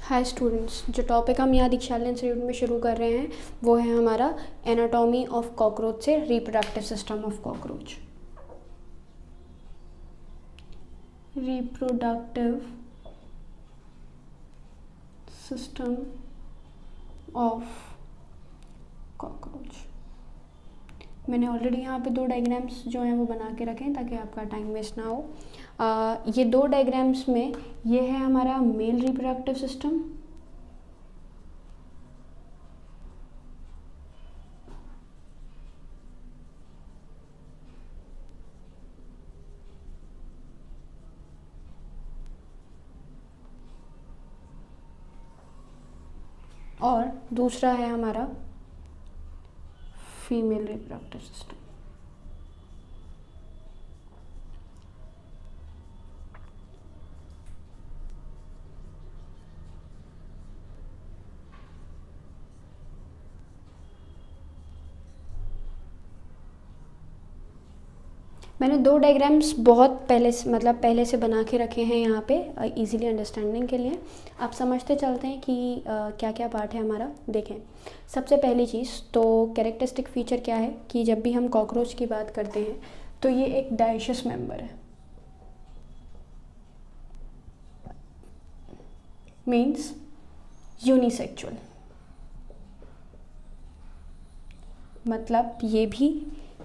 Hi students, जो topic हम यहाँ दीक्षालय इंस्टीट्यूट में शुरू कर रहे हैं वो है हमारा एनाटॉमी ऑफ कॉकरोच से reproductive system of cockroach. Reproductive system of cockroach. मैंने ऑलरेडी यहाँ पे 2 डायग्राम्स जो हैं वो बना के रखे हैं ताकि आपका टाइम वेस्ट ना हो। ये 2 डायग्राम्स में ये है हमारा मेल रिप्रोडक्टिव सिस्टम और दूसरा है हमारा फीमेल रिप्रोडक्टिव सिस्टम। मैंने 2 डायग्राम्स बहुत पहले से बना के रखे हैं यहाँ पे इजीली अंडरस्टैंडिंग के लिए। आप समझते चलते हैं कि क्या क्या पार्ट है हमारा। देखें, सबसे पहली चीज़ तो कैरेक्टरिस्टिक फीचर क्या है कि जब भी हम कॉकरोच की बात करते हैं तो ये एक डाइशियस मेंबर है, मीन्स यूनिसेक्सुअल। मतलब ये भी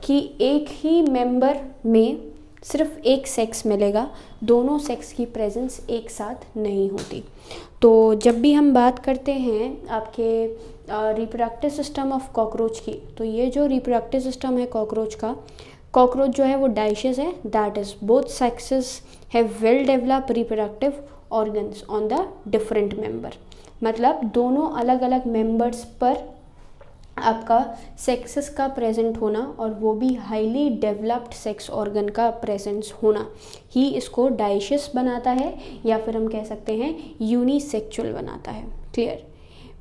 कि एक ही मेंबर में सिर्फ एक सेक्स मिलेगा, दोनों सेक्स की प्रेजेंस एक साथ नहीं होती। तो जब भी हम बात करते हैं आपके रिप्रोडक्टिव सिस्टम ऑफ कॉकरोच की, तो ये जो रिप्रोडक्टिव सिस्टम है कॉकरोच का, कॉकरोच जो है वो डाइशियस है, that is both sexes have well developed reproductive organs on the different member. मतलब दोनों अलग अलग मेंबर्स पर आपका सेक्सेस का प्रेजेंट होना और वो भी हाईली डेवलप्ड सेक्स ऑर्गन का प्रेजेंस होना ही इसको डाइशियस बनाता है, या फिर हम कह सकते हैं यूनिसेक्सुअल बनाता है। क्लियर।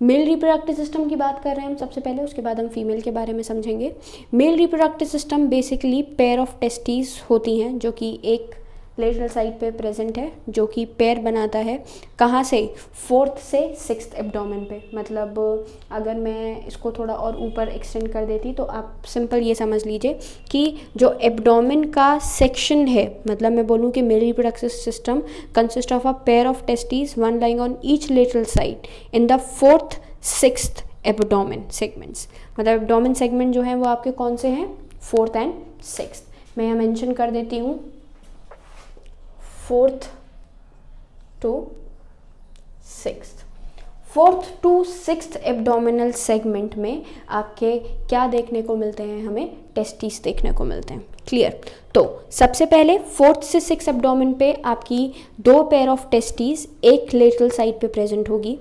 मेल रिप्रोडक्टिव सिस्टम की बात कर रहे हैं हम सबसे पहले, उसके बाद हम फीमेल के बारे में समझेंगे। Male reproductive system basically pair of testis होती हैं जो कि एक लेटरल साइड पे प्रेजेंट है, जो कि पेयर बनाता है। कहाँ से? 4th से 6th एब्डोमेन पे। मतलब अगर मैं इसको थोड़ा और ऊपर एक्सटेंड कर देती तो आप सिंपल ये समझ लीजिए कि जो एब्डोमेन का सेक्शन है, मतलब मैं बोलूँ कि male reproductive system consist of a pair of testis one lying on each lateral side in the 4th 6th abdomen segments. मतलब एब्डोमेन सेगमेंट जो है वो आपके कौन से हैं? 4th and 6th। मैं यहाँ मेंशन कर देती हूँ 4th to 6th। 4th to 6th abdominal segment में आपके क्या देखने को मिलते हैं? हमें टेस्टिस देखने को मिलते हैं। क्लियर। तो सबसे पहले 4th से 6th एब्डोमेन पे आपकी 2 पेयर ऑफ टेस्टिस एक लेटरल साइड पे प्रेजेंट होगी।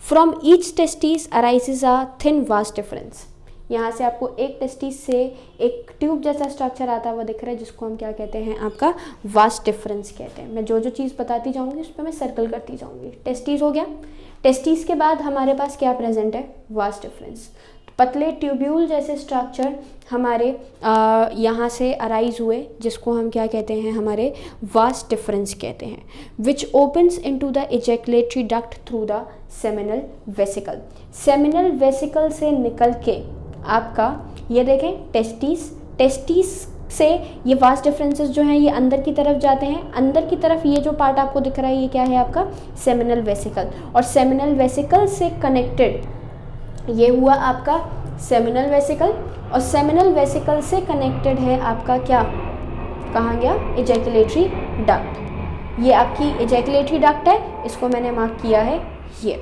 From each testis arises a thin vast difference. यहाँ से आपको एक टेस्टिस से एक ट्यूब जैसा स्ट्रक्चर आता हुआ दिख रहा है, जिसको हम क्या कहते हैं? आपका वास्ट डिफरेंस कहते हैं। मैं जो जो चीज़ बताती जाऊँगी उस पर मैं सर्कल करती जाऊँगी। टेस्टिस हो गया। टेस्टिस के बाद हमारे पास क्या प्रेजेंट है? Vast difference. पतले ट्यूब्यूल जैसे स्ट्रक्चर हमारे यहाँ से अराइज हुए, जिसको हम क्या कहते हैं? हमारे वास्ट डिफरेंस कहते हैं, विच opens into the ejaculatory duct through the seminal vesicle. Seminal vesicle से निकल के आपका ये देखें टेस्टिस से ये वास्ट डिफरेंसेस जो हैं ये अंदर की तरफ जाते हैं। अंदर की तरफ ये जो पार्ट आपको दिख रहा है ये क्या है? आपका सेमिनल वेसिकल। और सेमिनल वेसिकल से कनेक्टेड ये हुआ आपका सेमिनल वेसिकल, और सेमिनल वेसिकल से कनेक्टेड है आपका क्या? कहाँ गया? Ejaculatory duct. ये आपकी इजैकुलेटरी डक्ट है, इसको मैंने मार्क किया है ये।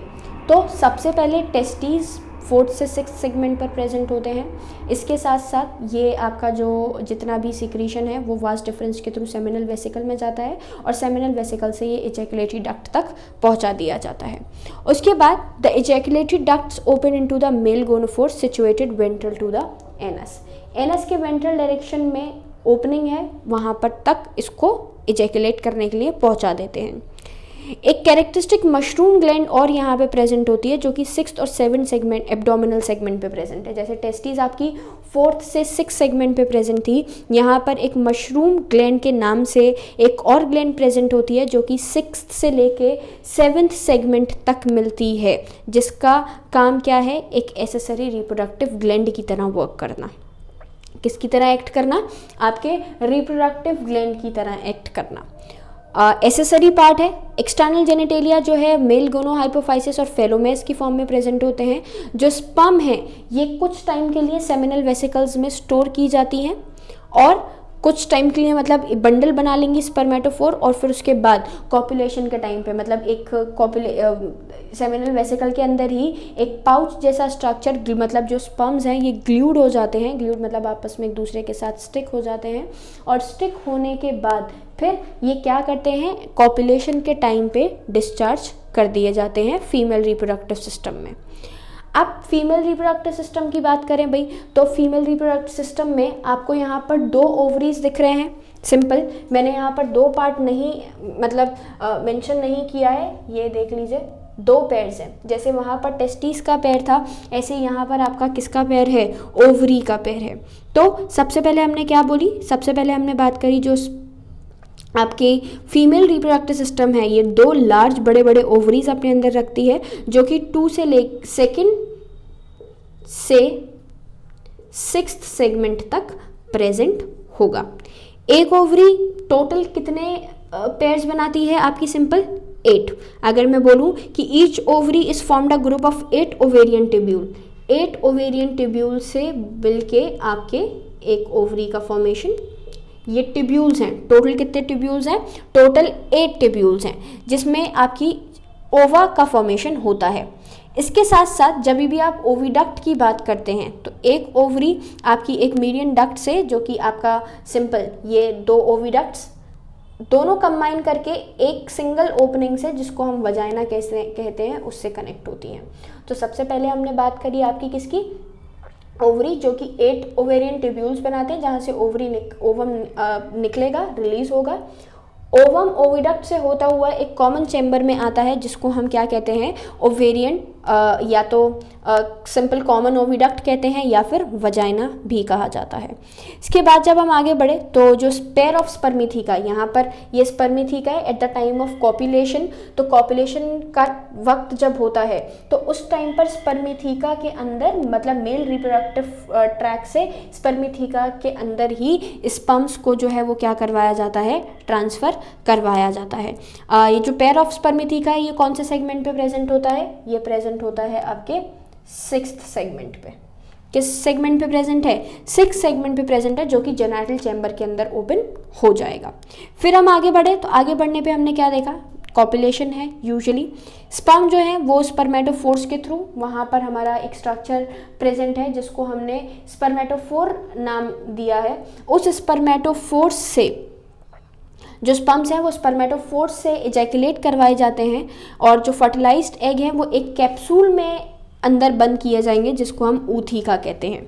तो सबसे पहले टेस्टिस 4th से 6th सेगमेंट पर प्रेजेंट होते हैं। इसके साथ साथ ये आपका जो जितना भी सिक्रीशन है वो वास्ट डिफरेंस के थ्रू सेमिनल वेसिकल में जाता है, और सेमिनल वेसिकल से ये इजैकुलेटरी डक्ट तक पहुंचा दिया जाता है। उसके बाद the ejaculatory ducts open into the male gonophore situated ventral to the anus. Anus के वेंट्रल डायरेक्शन में ओपनिंग है, वहाँ पर तक इसको इजैकुलेट करने के लिए पहुँचा देते हैं। एक कैरेक्टरिस्टिक मशरूम ग्लैंड और यहाँ पे प्रेजेंट होती है जो कि 6th और 7th सेगमेंट एब्डोमिनल सेगमेंट पे प्रेजेंट है। जैसे टेस्टिस आपकी 4th से 6th सेगमेंट पे प्रेजेंट थी, यहाँ पर एक मशरूम ग्लैंड के नाम से एक और ग्लैंड प्रेजेंट होती है जो कि 6th से लेके 7th सेगमेंट तक मिलती है, जिसका काम क्या है, एक एसेसरी रिप्रोडक्टिव ग्लैंड की तरह वर्क करना। किसकी तरह एक्ट करना? आपके रिप्रोडक्टिव ग्लैंड की तरह एक्ट करना। एसेसरी पार्ट है। एक्सटर्नल जेनिटेलिया जो है मेल गोनोहाइपोफाइसिस और फेलोमेस की फॉर्म में प्रेजेंट होते हैं। जो स्पर्म है ये कुछ टाइम के लिए सेमिनल वेसिकल्स में स्टोर की जाती हैं और कुछ टाइम के लिए मतलब बंडल बना लेंगी स्पर्मेटोफोर, और फिर उसके बाद कॉपुलेशन के टाइम पे मतलब एक सेमिनल वेसिकल के अंदर ही एक पाउच जैसा स्ट्रक्चर, मतलब जो स्पर्म्स हैं ये ग्लूड हो जाते हैं। ग्लूड मतलब आपस में एक दूसरे के साथ स्टिक हो जाते हैं, और स्टिक होने के बाद फिर ये क्या करते हैं, कॉपुलेशन के टाइम पे डिस्चार्ज कर दिए जाते हैं फीमेल रिप्रोडक्टिव सिस्टम में। अब फीमेल रिप्रोडक्टिव सिस्टम की बात करें भाई, तो फीमेल रिप्रोडक्टिव सिस्टम में आपको यहाँ पर 2 ओवरीज दिख रहे हैं। सिंपल, मैंने यहाँ पर 2 पार्ट नहीं मतलब मेंशन नहीं किया है, ये देख लीजिए 2 पेयर्स हैं। जैसे वहाँ पर टेस्टिस का पेयर था, ऐसे यहाँ पर आपका किसका पेयर है, ओवरी का पेयर है। तो सबसे पहले हमने क्या बोली, सबसे पहले हमने बात करी जो आपके फीमेल रिप्रोडक्टिव सिस्टम है ये 2 लार्ज बड़े बड़े ओवरीज अपने अंदर रखती है जो कि 2 से 2nd से 6th सेगमेंट तक प्रेजेंट होगा। एक ओवरी टोटल कितने पेयर्स बनाती है आपकी? सिंपल 8। अगर मैं बोलूं कि each ovary is formed a group of 8 ovarian tubule, 8 ovarian tubule से मिलके आपके एक ओवरी का फॉर्मेशन, ये ट्यूब्यूल्स हैं। टोटल कितने ट्यूब्यूल्स हैं? टोटल 8 ट्यूब्यूल्स हैं जिसमें आपकी ओवा का फॉर्मेशन होता है। इसके साथ साथ जब भी आप ओविडक्ट की बात करते हैं तो एक ओवरी आपकी एक मीडियन डक्ट से, जो कि आपका सिंपल ये 2 ओविडक्ट्स दोनों कंबाइन करके एक सिंगल ओपनिंग से, जिसको हम वजाइना कहते हैं, उससे कनेक्ट होती हैं। तो सबसे पहले हमने बात करी आपकी किसकी? ओवरी, जो कि 8 ओवेरियन ट्यूब्यूल्स बनाते हैं जहाँ से ओवम निकलेगा, रिलीज होगा। ओवम ओविडक्ट से होता हुआ एक कॉमन चेम्बर में आता है जिसको हम क्या कहते हैं, ओवेरियन या तो सिंपल कॉमन ओविडक्ट कहते हैं या फिर वजाइना भी कहा जाता है। इसके बाद जब हम आगे बढ़े तो जो पेयर ऑफ स्पर्मिथिका, यहाँ पर ये स्पर्मिथिका है at the time of copulation. तो कॉपुलेशन का वक्त जब होता है तो उस टाइम पर स्पर्मिथिका के अंदर मतलब मेल रिप्रोडक्टिव ट्रैक से स्पर्मिथिका के अंदर ही स्पर्म्स को जो है वो क्या करवाया जाता है, ट्रांसफ़र करवाया जाता है। ये जो पेयर ऑफ स्पर्मिथिका है ये कौन से सेगमेंट पे प्रेजेंट होता है? ये प्रेजेंट होता है आपके 6th सेगमेंट पे। किस सेगमेंट पे प्रेजेंट है? 6th सेगमेंट पे प्रेजेंट है, जो कि जेनाइटल चैम्बर के अंदर ओपन हो जाएगा। फिर हम आगे बढ़े तो आगे बढ़ने पे हमने क्या देखा, कॉपुलेशन है। यूजुअली स्पर्म जो है वो स्पर्मेटोफोर्स के थ्रू, वहाँ पर हमारा एक स्ट्रक्चर प्रेजेंट है जिसको हमने स्पर्मेटोफोर नाम दिया है। उस स्पर्मेटोफोर्स से जो स्पर्म्स हैं वो स्पर्मेटोफोर्स से इजैकुलेट करवाए जाते हैं, और जो फर्टिलाइज्ड एग हैं वो एक कैप्सूल में अंदर बंद किए जाएंगे जिसको हम ऊथिका कहते हैं।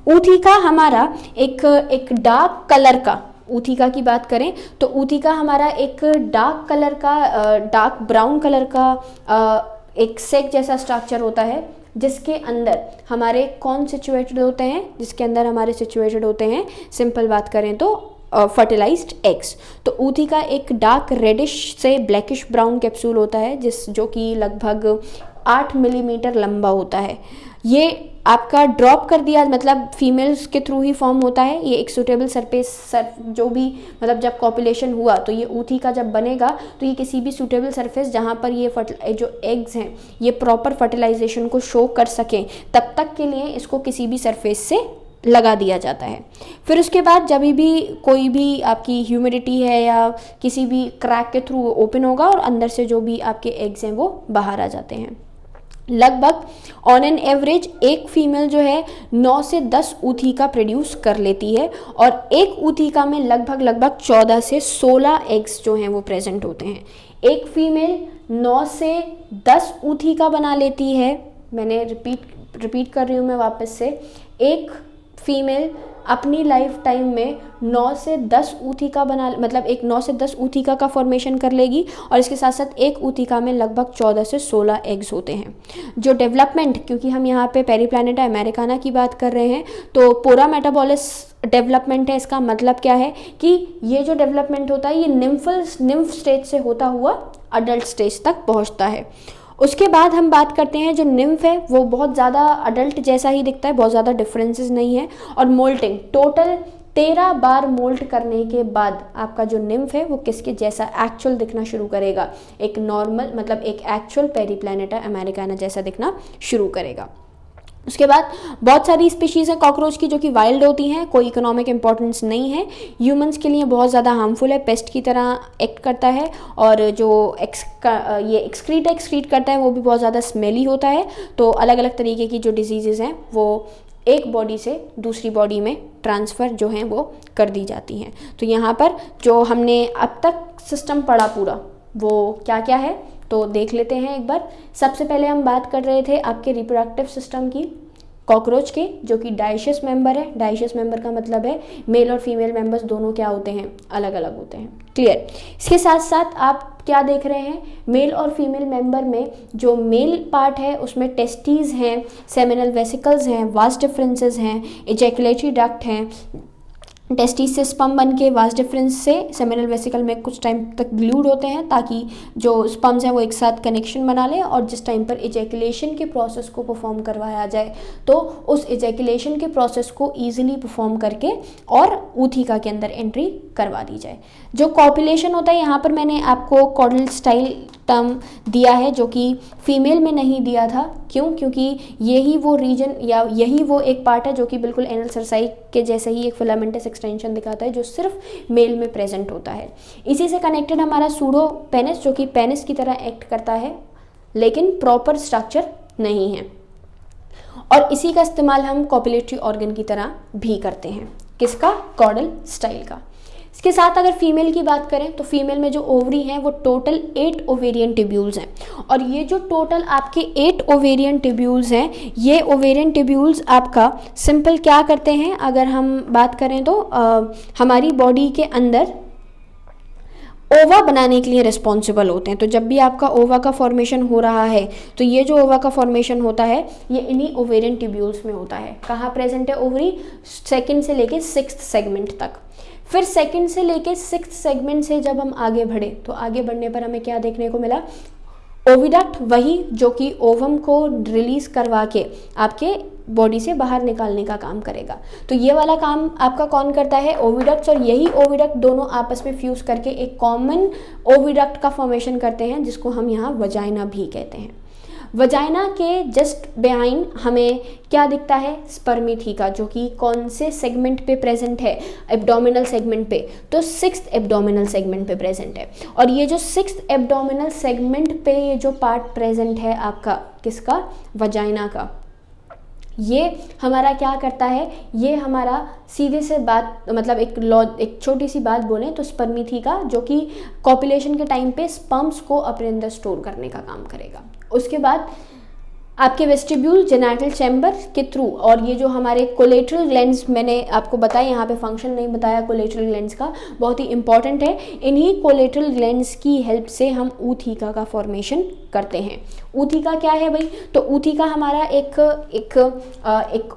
ऊथिका हमारा एक डार्क कलर का, ऊथिका की बात करें तो ऊथिका हमारा एक डार्क कलर का, डार्क ब्राउन कलर का एक सेक जैसा स्ट्रक्चर होता है जिसके अंदर हमारे कौन सिचुएटेड होते हैं, जिसके अंदर हमारे सिचुएटेड होते हैं, सिंपल बात करें तो फर्टिलाइज्ड एग्स। तो ऊथिका एक डार्क रेडिश से ब्लैकिश ब्राउन कैप्सूल होता है जो कि लगभग 8 मिलीमीटर लंबा होता है। ये आपका ड्रॉप कर दिया मतलब फीमेल्स के थ्रू ही फॉर्म होता है। ये एक सूटेबल सरफेस जो भी मतलब जब कॉपुलेशन हुआ तो ये ऊथिका जब बनेगा तो ये किसी भी सूटेबल सरफेस जहाँ पर ये जो एग्स हैं ये प्रॉपर फर्टिलाइजेशन को शो कर सकें तब तक के लिए इसको किसी भी सरफेस से लगा दिया जाता है। फिर उसके बाद जब भी कोई भी आपकी ह्यूमिडिटी है या किसी भी क्रैक के थ्रू ओपन होगा और अंदर से जो भी आपके एग्स हैं वो बाहर आ जाते हैं। लगभग ऑन एन एवरेज एक फीमेल जो है 9 से 10 ऊथिका प्रोड्यूस कर लेती है, और एक ऊथिका में लगभग 14 से 16 एग्स जो हैं वो प्रेजेंट होते हैं। एक फीमेल 9 से 10 ऊथिका बना लेती है। मैंने रिपीट कर रही हूँ मैं वापस से, एक फीमेल अपनी लाइफ टाइम में 9 से 10 ऊतक बना, मतलब एक 9 से 10 ऊतक का फॉर्मेशन कर लेगी और इसके साथ साथ एक ऊतक में लगभग 14 से 16 एग्स होते हैं। जो डेवलपमेंट, क्योंकि हम यहाँ पे पेरिप्लैनेटा अमेरिकाना की बात कर रहे हैं, तो पोरा मेटाबॉलिस डेवलपमेंट है। इसका मतलब क्या है कि ये जो डेवलपमेंट होता है ये निम्फ स्टेज से होता हुआ अडल्ट स्टेज तक पहुँचता है। उसके बाद हम बात करते हैं जो निम्फ है वो बहुत ज़्यादा अडल्ट जैसा ही दिखता है, बहुत ज़्यादा डिफरेंसेस नहीं है। और मोल्टिंग, टोटल 13 बार मोल्ट करने के बाद आपका जो निम्फ है वो किसके जैसा एक्चुअल दिखना शुरू करेगा, एक नॉर्मल, मतलब एक एक्चुअल पेरिप्लैनेटा अमेरिकाना जैसा दिखना शुरू करेगा। उसके बाद बहुत सारी स्पीशीज़ हैं कॉकरोच की जो कि वाइल्ड होती हैं, कोई इकोनॉमिक इंपॉर्टेंस नहीं है, ह्यूमंस के लिए बहुत ज़्यादा हार्मफुल है, पेस्ट की तरह एक्ट करता है, और जो ये एक्सक्रीट करता है वो भी बहुत ज़्यादा स्मेली होता है। तो अलग अलग तरीके की जो डिजीज़ हैं वो एक बॉडी से दूसरी बॉडी में ट्रांसफ़र जो हैं वो कर दी जाती हैं। तो यहाँ पर जो हमने अब तक सिस्टम पढ़ा पूरा वो क्या क्या है तो देख लेते हैं एक बार। सबसे पहले हम बात कर रहे थे आपके रिप्रोडक्टिव सिस्टम की, कॉकरोच के, जो कि डाइशियस मेंबर है। डाइशियस मेंबर का मतलब है मेल और फीमेल मेंबर्स दोनों क्या होते हैं, अलग अलग होते हैं। क्लियर। इसके साथ साथ आप क्या देख रहे हैं, मेल और फीमेल मेंबर में जो मेल पार्ट है उसमें टेस्टीज हैं, सेमिनल वेसिकल्स हैं, वास डिफरेंसेस हैं, इजैकुलेटरी डक्ट हैं, टेस्टिस से स्पर्म बन के वास डिफरेंस से सेमिनल वेसिकल में कुछ टाइम तक ग्लूड होते हैं ताकि जो स्पर्म्स हैं वो एक साथ कनेक्शन बना लें, और जिस टाइम पर इजैकुलेशन के प्रोसेस को परफॉर्म करवाया जाए तो उस इजैकुलेशन के प्रोसेस को ईजिली परफॉर्म करके और ऊथिका के अंदर एंट्री करवा दी जाए। जो कॉपुलेशन होता है, यहाँ पर मैंने आपको कॉर्डल स्टाइल टर्म दिया है जो कि फीमेल में नहीं दिया था। क्यों? क्योंकि यही वो रीजन या यही वो एक पार्ट है जो कि बिल्कुल एनल सरसाई के जैसे ही एक फिलामेंटस एक्सटेंशन दिखाता है जो सिर्फ मेल में प्रेजेंट होता है। इसी से कनेक्टेड हमारा सूडो पेनिस जो कि पेनिस की तरह एक्ट करता है लेकिन प्रॉपर स्ट्रक्चर नहीं है, और इसी का इस्तेमाल हम कॉपुलेटरी ऑर्गन की तरह भी करते हैं। किसका? कॉर्डल स्टाइल का। इसके साथ अगर फीमेल की बात करें तो फीमेल में जो ओवरी हैं वो टोटल 8 ओवेरियन ट्यूब्यूल्स हैं, और ये जो टोटल आपके 8 ओवेरियन ट्यूब्यूल्स हैं, ये ओवेरियन ट्यूब्यूल्स आपका सिंपल क्या करते हैं, अगर हम बात करें तो हमारी बॉडी के अंदर ओवा बनाने के लिए रिस्पॉन्सिबल होते हैं। तो जब भी आपका ओवा का फॉर्मेशन हो रहा है तो ये जो ओवा का फॉर्मेशन होता है ये इन्हीं ओवेरियन ट्यूब्यूल्स में होता है। कहाँ प्रेजेंट है ओवरी? सेकंड से लेके 6th सेगमेंट तक। फिर सेकंड से लेके 6th सेगमेंट से जब हम आगे बढ़े तो आगे बढ़ने पर हमें क्या देखने को मिला? ओविडक्ट, वही जो कि ओवम को रिलीज करवा के आपके बॉडी से बाहर निकालने का काम करेगा। तो ये वाला काम आपका कौन करता है? ओविडक्ट्स, और यही ओविडक्ट दोनों आपस में फ्यूज करके एक कॉमन ओविडक्ट का फॉर्मेशन करते हैं जिसको हम यहाँ वजाइना भी कहते हैं। वजाइना के जस्ट बिहाइंड हमें क्या दिखता है? स्पर्मिथिका, जो कि कौन से सेगमेंट पे प्रेजेंट है? एब्डोमिनल सेगमेंट पे। तो 6th एब्डोमिनल सेगमेंट पे प्रेजेंट है, और ये जो 6th एब्डोमिनल सेगमेंट पे ये जो पार्ट प्रेजेंट है आपका किसका? वजाइना का। ये हमारा क्या करता है? ये हमारा सीधे से बात, मतलब एक छोटी सी बात बोलें तो स्पर्मिथिका जो कि कॉपुलेशन के टाइम पे स्पर्म्स को अपने अंदर स्टोर करने का काम करेगा। उसके बाद आपके वेस्टिब्यूल जेनाइटल चैम्बर के थ्रू, और ये जो हमारे कोलेटरल ग्लैंड्स मैंने आपको बताया, यहाँ पे फंक्शन नहीं बताया कोलेटरल ग्लैंड्स का, बहुत ही इंपॉर्टेंट है। इन्हीं कोलेटरल ग्लैंड्स की हेल्प से हम ऊथिका का फॉर्मेशन करते हैं। ऊथिका क्या है भाई? तो ऊथिका हमारा एक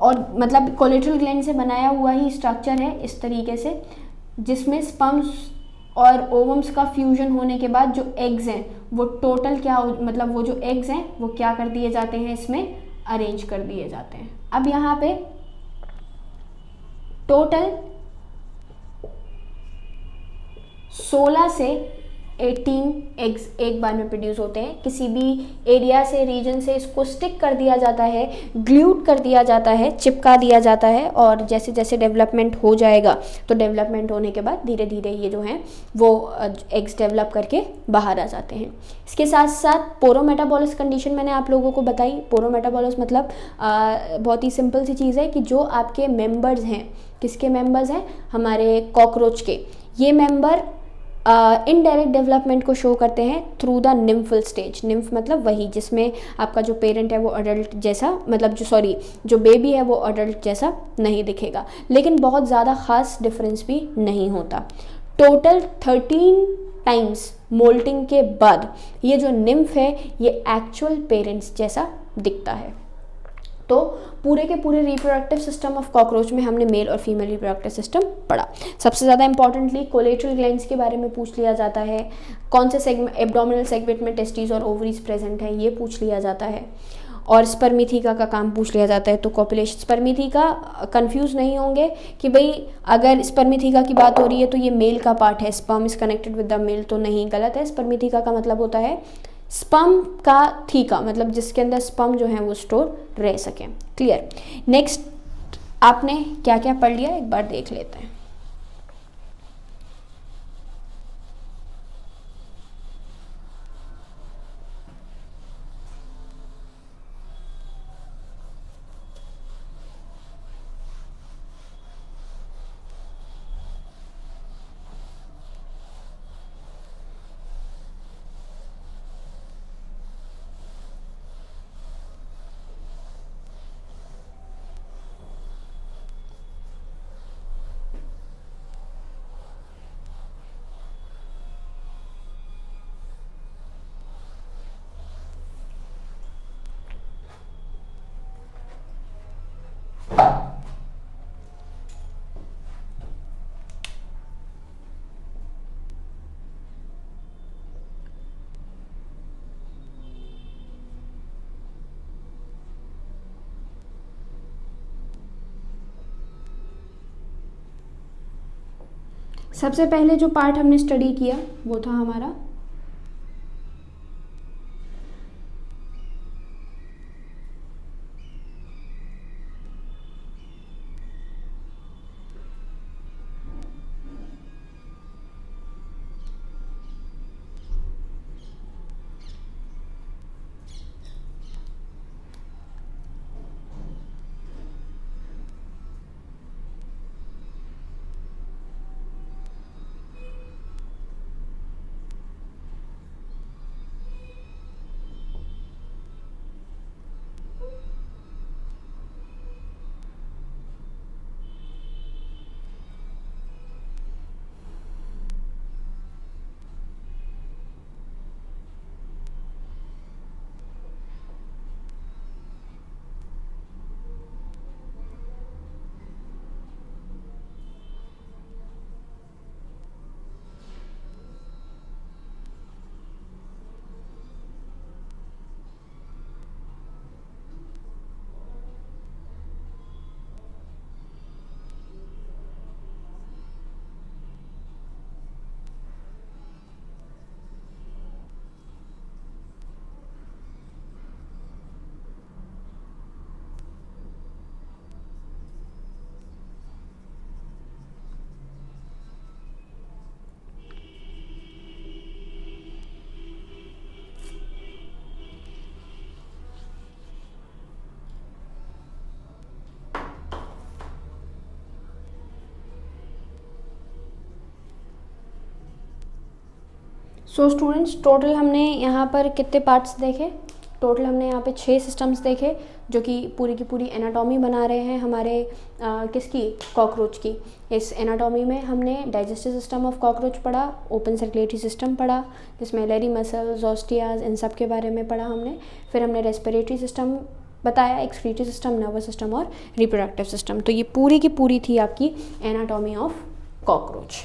और मतलब कोलेटरल ग्लैंड से बनाया हुआ ही स्ट्रक्चर है इस तरीके से, जिसमें स्पर्म्स और ओवम्स का फ्यूजन होने के बाद जो एग्स हैं वो टोटल क्या मतलब वो जो एग्स हैं वो क्या कर दिए जाते हैं, इसमें अरेंज कर दिए जाते हैं। अब यहाँ पे टोटल 16 से 18 एग्स एक बार में प्रोड्यूस होते हैं। किसी भी एरिया से, रीजन से इसको स्टिक कर दिया जाता है, ग्लूड कर दिया जाता है, चिपका दिया जाता है, और जैसे जैसे डेवलपमेंट हो जाएगा तो डेवलपमेंट होने के बाद धीरे धीरे ये जो हैं वो एग्स डेवलप करके बाहर आ जाते हैं। इसके साथ साथ पोरोमेटाबॉलिस कंडीशन मैंने आप लोगों को बताई। पोरोमेटाबॉलिस मतलब बहुत ही सिंपल सी चीज़ है कि जो आपके मेंबर्स हैं, किसके मेंबर्स हैं? हमारे कॉकरोच के। ये मेंबर इनडायरेक्ट डेवलपमेंट को शो करते हैं through the nymphal stage. Nymph मतलब वही जिसमें आपका जो पेरेंट है वो अडल्ट जैसा, मतलब जो बेबी है वो अडल्ट जैसा नहीं दिखेगा, लेकिन बहुत ज़्यादा ख़ास डिफरेंस भी नहीं होता। टोटल 13 टाइम्स मोल्टिंग के बाद ये जो निम्फ है ये एक्चुअल पेरेंट्स जैसा दिखता है। तो पूरे के पूरे रिप्रोडक्टिव सिस्टम ऑफ कॉकरोच में हमने मेल और फीमेल रिप्रोडक्टिव सिस्टम पढ़ा। सबसे ज़्यादा इंपॉर्टेंटली कोलेट्रल ग्लैंड्स के बारे में पूछ लिया जाता है, कौन से सेगमेंट एब्डोमिनल सेगमेंट में टेस्टिस और ओवरीज प्रेजेंट है ये पूछ लिया जाता है, और स्पर्मिथिका का काम पूछ लिया जाता है। तो कॉपुलेशन स्पर्मिथिका, कंफ्यूज नहीं होंगे कि भाई अगर स्पर्मिथिका की बात हो रही है तो ये मेल का पार्ट है, sperm is connected with the male, तो नहीं, गलत है। स्पर्मिथिका का मतलब होता है स्पर्म का थीका, मतलब जिसके अंदर स्पर्म जो है वो स्टोर रह सके। क्लियर। नेक्स्ट आपने क्या क्या पढ़ लिया एक बार देख लेते हैं। सबसे पहले जो पार्ट हमने स्टडी किया वो था हमारा सो स्टूडेंट्स टोटल हमने यहाँ पर कितने पार्ट्स देखे? टोटल हमने यहाँ पे 6 सिस्टम्स देखे जो कि पूरी की पूरी एनाटॉमी बना रहे हैं हमारे किसकी, कॉकरोच की। इस एनाटॉमी में हमने डाइजेस्टिव सिस्टम ऑफ कॉकरोच पढ़ा, ओपन सर्कुलेटरी सिस्टम पढ़ा जिसमें लेरी मसल्स, ऑस्टियाज, इन सब के बारे में पढ़ा हमने। फिर हमने रेस्पिरेटरी सिस्टम बताया, एक्सक्रीटरी सिस्टम, नर्वस सिस्टम और रिप्रोडक्टिव सिस्टम। तो ये पूरी की पूरी थी आपकी एनाटॉमी ऑफ कॉकरोच।